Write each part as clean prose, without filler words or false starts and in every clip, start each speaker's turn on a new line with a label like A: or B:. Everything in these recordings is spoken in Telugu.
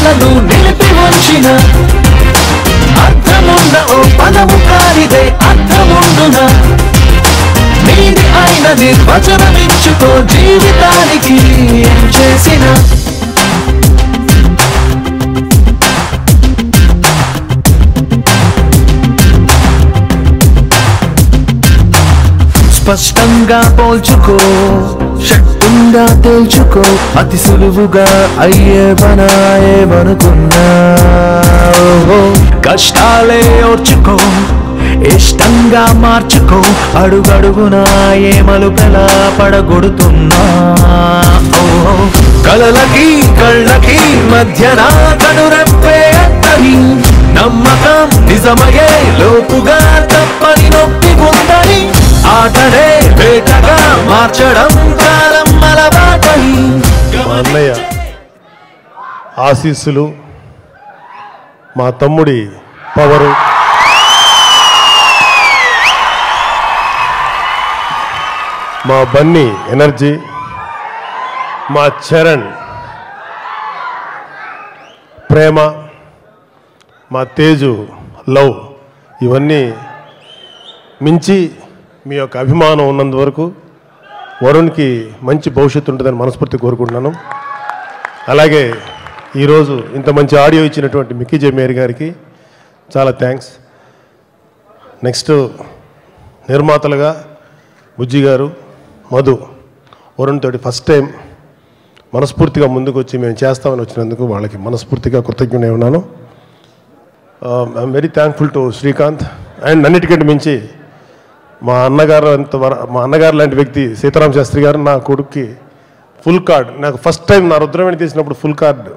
A: పదాలను నిలిపి ఉంచిన అర్థమున్న ఓ పదము కానిదే అర్థముండున నీది అయిన నిర్వచనమించుకో జీవితానికి ఏం చేసిన స్పష్టంగా పోల్చుకో శక్తిగా తేల్చుకో అతి సులువుగా అయ్యే పనాయేమనుకున్నా కష్టాలే ఓర్చుకో ఇష్టంగా మార్చుకో అడుగడుగునా ఏ మలుపెలా పడగొడుతున్నా కలలకి కళ్ళకి మధ్యన కనురెప్పే అత్తని నమ్మకం నిజమయ్యే లోపుగా తప్పని నొప్పి ఉందని ఆటనే వేటగా మార్చడం కాలం అలవాటని
B: మా అన్నయ్య ఆశీస్సులు మా తమ్ముడి పవరు మా బన్నీ ఎనర్జీ మా చరణ్ ప్రేమ మా తేజు లవ్ ఇవన్నీ మించి మీ యొక్క అభిమానం ఉన్నందువరకు వరుణ్కి మంచి భవిష్యత్తు ఉంటుందని మనస్ఫూర్తి కోరుకుంటున్నాను. అలాగే ఈరోజు ఇంత మంచి ఆడియో ఇచ్చినటువంటి మిక్కీ జే మేరీ గారికి చాలా థ్యాంక్స్. నెక్స్ట్ నిర్మాతలుగా బుజ్జి గారు, మధు, వరుణ్ తోటి ఫస్ట్ టైం మనస్ఫూర్తిగా ముందుకు వచ్చి మేము చేస్తామని వచ్చినందుకు వాళ్ళకి మనస్ఫూర్తిగా కృతజ్ఞుడై ఉన్నాను. I'm very thankful to Srikanth. And అన్నిటికంటే మించి మా అన్నగారు లాంటి వ్యక్తి సీతారాం శాస్త్రి గారు నా కొడుక్కి ఫుల్ కార్డ్, నాకు ఫస్ట్ టైం నా రుద్రవేణి తీసినప్పుడు ఫుల్ కార్డ్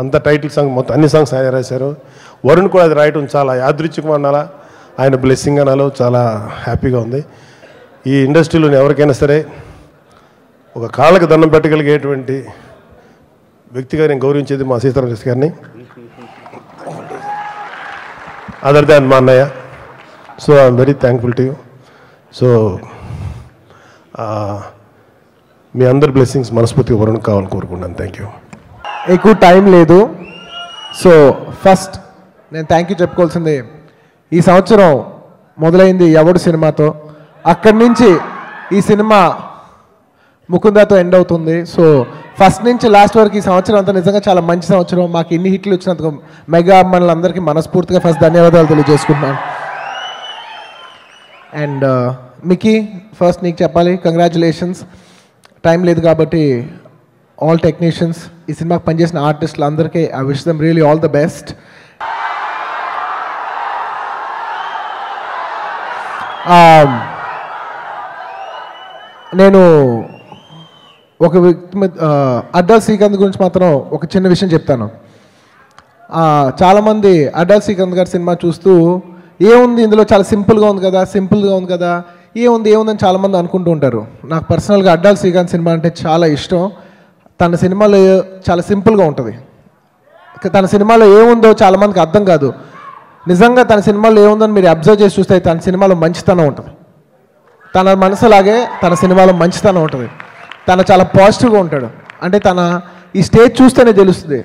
B: అంత టైటిల్ సాంగ్ మొత్తం అన్ని సాంగ్స్ ఆయన రాశారు. వరుణ్ కూడా అది రాయటం చాలా యాదృచ్ఛికం అనాలా, ఆయన బ్లెస్సింగ్ అనాలో చాలా హ్యాపీగా ఉంది. ఈ ఇండస్ట్రీలోని ఎవరికైనా సరే ఒక కాళ్ళకి దండం పెట్టగలిగేటువంటి వ్యక్తిగా నేను గౌరవించేది మా సీతారాం శాస్త్రి గారిని, అదర్ దాన్ మా అన్నయ్య. So I'm very thankful to you. So మీ అందరి బ్లెస్సింగ్స్ మనస్ఫూర్తిగా వరుణ్ కావాలని కోరుకుంటున్నాను. Thank you.
C: ఎక్కువ టైం లేదు. సో ఫస్ట్ నేను థ్యాంక్ యూ చెప్పుకోవాల్సింది, ఈ సంవత్సరం మొదలైంది ఎవడు సినిమాతో, అక్కడి నుంచి ఈ సినిమా ముకుందాతో ఎండ్ అవుతుంది. సో ఫస్ట్ నుంచి లాస్ట్ వరకు ఈ సంవత్సరం అంతా నిజంగా చాలా మంచి సంవత్సరం. మాకు ఇన్ని హిట్లు వచ్చినందుకు మెగా అభిమానులందరికీ మనస్ఫూర్తిగా ఫస్ట్ ధన్యవాదాలు తెలియజేసుకుంటున్నాను. అండ్ మిక్కీ, ఫస్ట్ నీకు చెప్పాలి కంగ్రాచులేషన్స్. టైం లేదు కాబట్టి ఆల్ టెక్నీషియన్స్, ఈ సినిమాకి పనిచేసిన ఆర్టిస్టులు అందరికీ I wish them really all the best. నేను ఒక వ్యక్తి అడ్డాల్ శ్రీకాంత్ గురించి మాత్రం ఒక చిన్న విషయం చెప్తాను. చాలామంది అడ్డాల్ శ్రీకాంత్ గారి సినిమా చూస్తూ ఏముంది ఇందులో, చాలా సింపుల్గా ఉంది కదా, ఏముందని చాలామంది అనుకుంటూ ఉంటారు. నాకు పర్సనల్గా అడ్డాల్ శ్రీకాంత్ సినిమా అంటే చాలా ఇష్టం. తన సినిమాలో చాలా సింపుల్గా ఉంటుంది. తన సినిమాలో ఏముందో చాలామందికి అర్థం కాదు. నిజంగా తన సినిమాలో ఏముందని మీరు అబ్జర్వ్ చేసి చూస్తే తన సినిమాలో మంచితనం ఉంటుంది. తన మనసులాగే తన సినిమాలో మంచితనం ఉంటుంది. తను చాలా పాజిటివ్గా ఉంటాడు. అంటే తన ఈ స్టేజ్ చూస్తేనే తెలుస్తుంది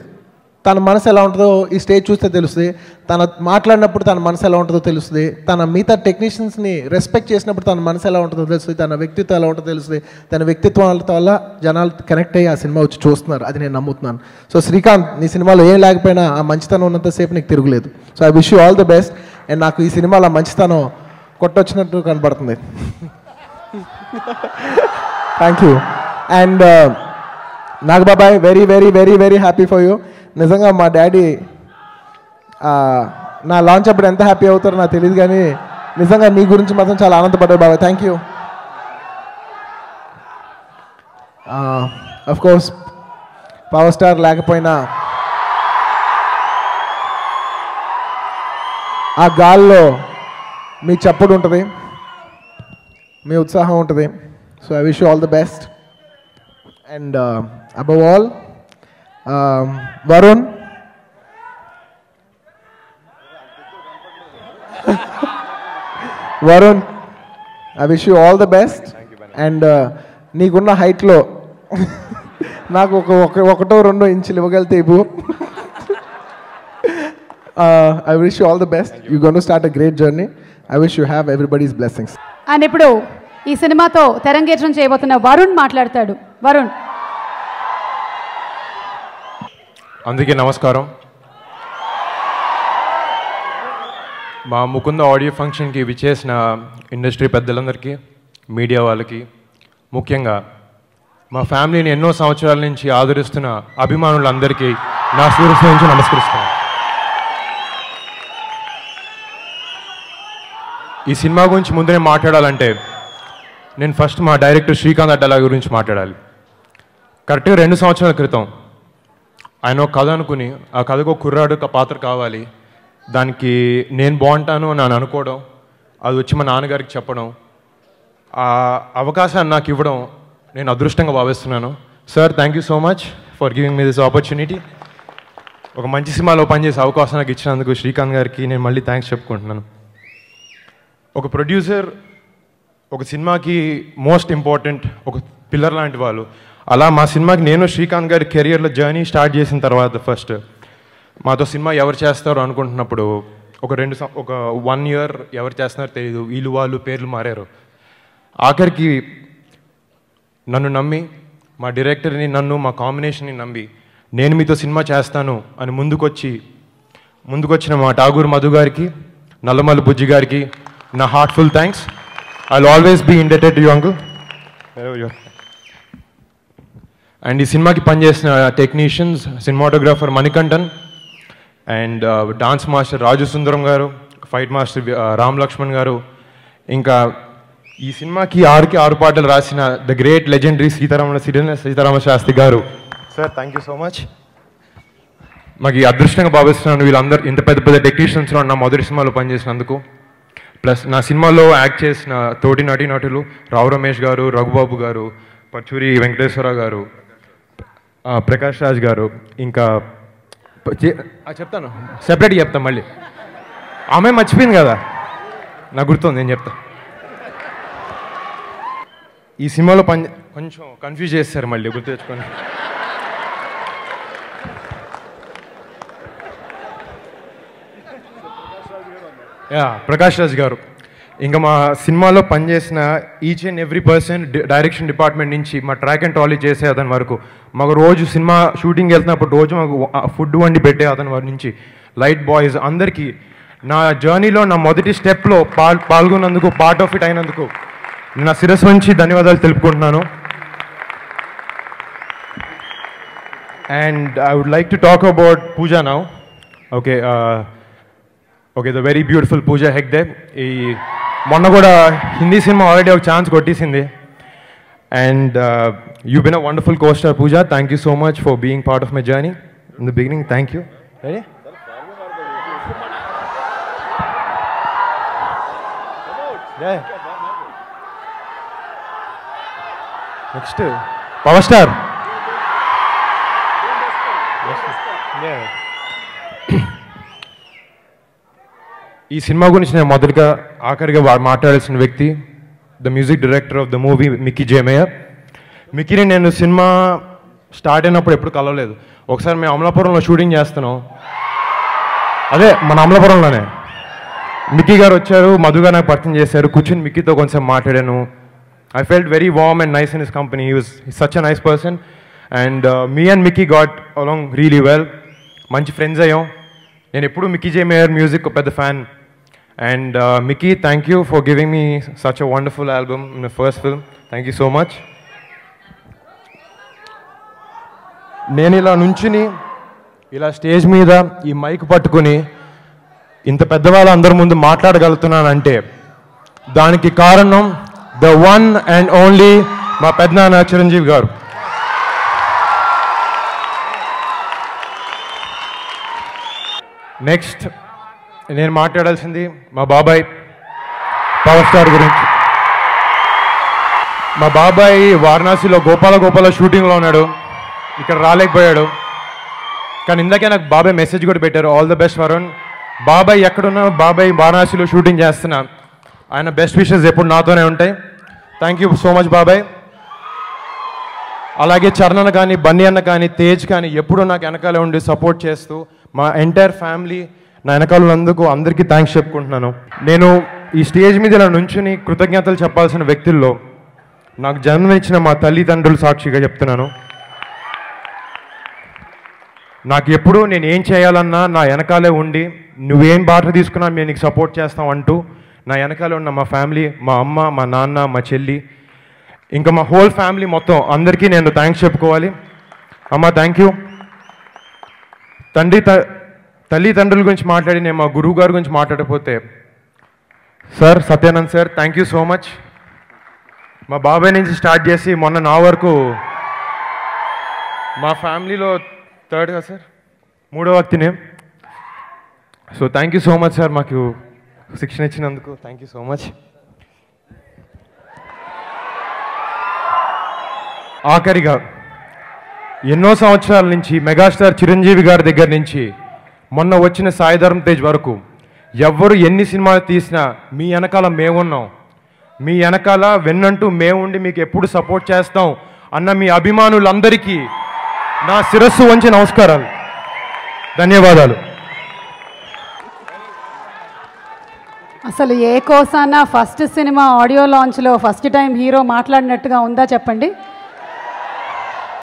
C: తన మనసు ఎలా ఉంటుందో, ఈ స్టేజ్ చూస్తే తెలుస్తుంది. తన మాట్లాడినప్పుడు తన మనసు ఎలా ఉంటుందో తెలుస్తుంది. తన మిగతా టెక్నీషియన్స్ని రెస్పెక్ట్ చేసినప్పుడు తన మనసు ఎలా ఉంటుందో తెలుస్తుంది. తన వ్యక్తిత్వం ఎలా ఉంటుందో తెలుస్తుంది. తన వ్యక్తిత్వం వల్ల జనాలు కనెక్ట్ అయ్యి ఆ సినిమా వచ్చి చూస్తున్నారు. అది నేను నమ్ముతున్నాను. సో శ్రీకాంత్, నీ సినిమాలో ఏం లేకపోయినా ఆ మంచితనం ఉన్నంతసేపు నీకు తిరుగులేదు. So I wish you all the best. And నాకు ఈ సినిమాలో ఆ మంచితనం కొట్టొచ్చినట్టు కనబడుతుంది. Thank you. అండ్ నాగ్ బాబాయ్, very very very very happy for you. నిజంగా మా డాడీ నా లాంచ్ అప్పుడు ఎంత హ్యాపీ అవుతారో నాకు తెలియదు, కానీ నిజంగా నీ గురించి మాత్రం చాలా ఆనందపడ్డారు బాబాయ్. Thank you. Of course power star లేకపోయినా ఆ గాల్లో మీ చప్పుడు ఉంటుంది, మీ ఉత్సాహం ఉంటుంది. So I wish you all the best. And above all Varun, I wish you all the best. And నీకున్న హైట్లో నాకు ఒకటో రెండో ఇంచులు ఇవ్వగలితే ఇవ్వు. I wish you all the best. You're going to start a great journey. I wish you have everybody's blessings.
D: And ఇప్పుడు ఈ సినిమాతో తెరంగేట్రం చేయబోతున్న వరుణ్ మాట్లాడతాడు. వరుణ్.
E: అందరికీ నమస్కారం. మా ముకుంద ఆడియో ఫంక్షన్కి విచ్చేసిన ఇండస్ట్రీ పెద్దలందరికీ, మీడియా వాళ్ళకి, ముఖ్యంగా మా ఫ్యామిలీని ఎన్నో సంవత్సరాల నుంచి ఆదరిస్తున్న అభిమానులందరికీ నా శిరస్సు నుంచి నమస్కరిస్తున్నాను. ఈ సినిమా గురించి ముందే మాట్లాడాలంటే నేను ఫస్ట్ మా డైరెక్టర్ శ్రీకాంత్ అడ్డాల గురించి మాట్లాడాలి. కరెక్ట్గా 2 సంవత్సరాల క్రితం ఆయన ఒక కథ అనుకుని, ఆ కథకు ఒక కుర్రాడు పాత్ర కావాలి, దానికి నేను బాగుంటాను అని అనుకోవడం, అది వచ్చి మా నాన్నగారికి చెప్పడం, ఆ అవకాశాన్ని నాకు ఇవ్వడం నేను అదృష్టంగా భావిస్తున్నాను. Sir, thank you so much for giving me this opportunity. ఒక మంచి సినిమాలో పనిచేసే అవకాశం నాకు ఇచ్చినందుకు శ్రీకాంత్ గారికి నేను మళ్ళీ థ్యాంక్స్ చెప్పుకుంటున్నాను. ఒక ప్రొడ్యూసర్ ఒక సినిమాకి మోస్ట్ ఇంపార్టెంట్, ఒక పిల్లర్ లాంటి వాళ్ళు. అలా మా సినిమాకి నేను శ్రీకాంత్ గారి కెరియర్లో జర్నీ స్టార్ట్ చేసిన తర్వాత ఫస్ట్ మాతో సినిమా ఎవరు చేస్తారో అనుకుంటున్నప్పుడు ఒక 1 year ఎవరు చేస్తున్నారో తెలియదు, వీళ్ళు వాళ్ళు పేర్లు మారారు. ఆఖరికి నన్ను నమ్మి, మా డైరెక్టర్ని నన్ను, మా కాంబినేషన్ని నమ్మి నేను మీతో సినిమా చేస్తాను అని ముందుకొచ్చిన మా ఠాగూర్ మధు గారికి, నల్లమల్లి బుజ్జి గారికి నా heartful thanks. I will always be indebted to you uncle. And ఈ సినిమాకి పనిచేసిన technicians, cinematographer Manikandan and dance master Raju Sundaram గారు, ఫైట్ మాస్టర్ రామ్ లక్ష్మణ్ గారు, ఇంకా ఈ సినిమాకి 6కి 6 పాటలు రాసిన the great legendary Sitarama Sastri గారు. Sir, thank you so much. మాకు ఈ అదృష్టంగా భావిస్తున్నాను వీళ్ళందరూ ఇంత పెద్ద పెద్ద టెక్నీషియన్స్లో నా మొదటి సినిమాలో పనిచేసినందుకు. ప్లస్ నా సినిమాలో యాక్ట్ చేసిన తోటి నటీనటులు రావు రమేష్ గారు, రఘుబాబు గారు, పచ్చూరి వెంకటేశ్వర గారు, ప్రకాష్ రాజ్ గారు, ఇంకా చెప్తాను, సెపరేట్గా చెప్తాను మళ్ళీ. ఆమె మర్చిపోయింది కదా, నాకు గుర్తుంది, నేను చెప్తా. ఈ సినిమాలో కొంచెం కన్ఫ్యూజ్ చేస్తారు, మళ్ళీ గుర్తు తెచ్చుకొని. ప్రకాష్ రాజ్ గారు. ఇంకా మా సినిమాలో పనిచేసిన each and every person, direction department నుంచి మా ట్రాక్ అండ్ ట్రాలీ చేసే అతని వరకు, మాకు రోజు సినిమా షూటింగ్ వెళ్తున్నప్పుడు రోజు మాకు ఫుడ్ వండి పెట్టే అతని వారి నుంచి లైట్ బాయ్స్ అందరికీ నా జర్నీలో నా మొదటి స్టెప్లో పాల్గొన్నందుకు, పార్ట్ ఆఫ్ ఇట్ అయినందుకు నా శిరస్సు నుంచి ధన్యవాదాలు తెలుపుకుంటున్నాను. And I would like to talk about Pooja now. Okay, the very beautiful Pooja Hegde. ఈ మొన్న కూడా హిందీ సినిమా ఆల్రెడీ ఒక ఛాన్స్ కొట్టేసింది. And you been a wonderful costar Pooja. Thank you so much for being part of my journey in the beginning. Thank you. Ready? Next power star. ఈ సినిమా గురించి నేను మొదటిగా ఆఖరిగా మాట్లాడాల్సిన వ్యక్తి the music director of the movie Mickey J Meyer. మిక్కీని నేను సినిమా స్టార్ట్ అయినప్పుడు ఎప్పుడు కలవలేదు. ఒకసారి మేము అమలాపురంలో షూటింగ్ చేస్తున్నాం, అదే మన అమలాపురంలోనే. మిక్కీ గారు వచ్చారు, మధుగా నాకు పరిచయం చేశారు, కూర్చొని మిక్కీతో కొంచెం మాట్లాడాను. I felt very warm and nice in his company. He was such a nice person. And me and Mickey got along really well. మంచి ఫ్రెండ్స్ అయ్యాం. నేను ఎప్పుడు మిక్కీ జేమేయర్ మ్యూజిక్ ఒక పెద్ద fan. And Mickey, thank you for giving me such a wonderful album in my first film. Thank you so much. నేను ఇలా నుంచుని ఇలా స్టేజ్ మీద ఈ మైక్ పట్టుకుని ఇంత పెద్దవాళ్ళ అందరి ముందు మాట్లాడగలుగుతున్నానంటే దానికి కారణం ద వన్ అండ్ ఓన్లీ మా పెద్దనాన్న చిరంజీవి గారు. నెక్స్ట్ నేను మాట్లాడాల్సింది మా బాబాయ్ పవర్ స్టార్ గురించి. మా బాబాయ్ వారణాసిలో గోపాల షూటింగ్లో ఉన్నాడు, ఇక్కడ రాలేకపోయాడు. కానీ ఇందాకే నాకు బాబాయ్ మెసేజ్ కూడా పెట్టారు, ఆల్ ద బెస్ట్ వరుణ్. బాబాయ్ ఎక్కడున్నా, బాబాయ్ వారణాసిలో షూటింగ్ చేస్తున్నా, ఆయన బెస్ట్ విషెస్ ఎప్పుడు నాతోనే ఉంటాయి. థ్యాంక్ యూ సో మచ్ బాబాయ్. అలాగే చరణ్ కానీ, బన్నీ అన్న కానీ, తేజ్ కానీ ఎప్పుడూ నాకు వెనకాలే ఉండి సపోర్ట్ చేస్తూ మా ఎంటైర్ ఫ్యామిలీ నా వెనకాలందుకు అందరికీ థ్యాంక్స్ చెప్పుకుంటున్నాను. నేను ఈ స్టేజ్ మీద ఇలా నుంచుని కృతజ్ఞతలు చెప్పాల్సిన వ్యక్తుల్లో నాకు జన్మనిచ్చిన మా తల్లిదండ్రులు సాక్షిగా చెప్తున్నాను. నాకు ఎప్పుడూ నేను ఏం చేయాలన్నా నా వెనకాలే ఉండి నువ్వేం బాట తీసుకున్నా మేము నీకు సపోర్ట్ చేస్తాం అంటూ నా వెనకాలే ఉన్న మా ఫ్యామిలీ, మా అమ్మ, మా నాన్న, మా చెల్లి, ఇంకా మా హోల్ ఫ్యామిలీ మొత్తం అందరికీ నేను థ్యాంక్స్ చెప్పుకోవాలి. అమ్మ థ్యాంక్ యూ. తల్లిదండ్రుల గురించి మాట్లాడి నేను మా గురువు గారి గురించి మాట్లాడకపోతే sir Satyanand sir thank you so much. మా బాబాయ్ నుంచి స్టార్ట్ చేసి మొన్న నా వరకు మా ఫ్యామిలీలో థర్డ్గా సార్ 3వ వ్యక్తినే. So thank you so much sir, మాకు శిక్షణ ఇచ్చినందుకు థ్యాంక్ యూ సో మచ్. ఆఖరిగా ఎన్నో సంవత్సరాల నుంచి మెగాస్టార్ చిరంజీవి గారి దగ్గర నుంచి మొన్న వచ్చిన సాయి ధరమ్ తేజ్ వరకు ఎవ్వరు ఎన్ని సినిమాలు తీసినా మీ వెనకాల మేమున్నాం, మీ వెనకాల వెన్నంటూ మేముండి మీకు ఎప్పుడు సపోర్ట్ చేస్తాం అన్న మీ అభిమానులందరికీ నా శిరస్సు వంచి నమస్కారాలు, ధన్యవాదాలు.
D: అసలు ఏ కోసానా ఫస్ట్ సినిమా ఆడియో లాంచ్లో ఫస్ట్ టైం హీరో మాట్లాడినట్టుగా ఉందా చెప్పండి.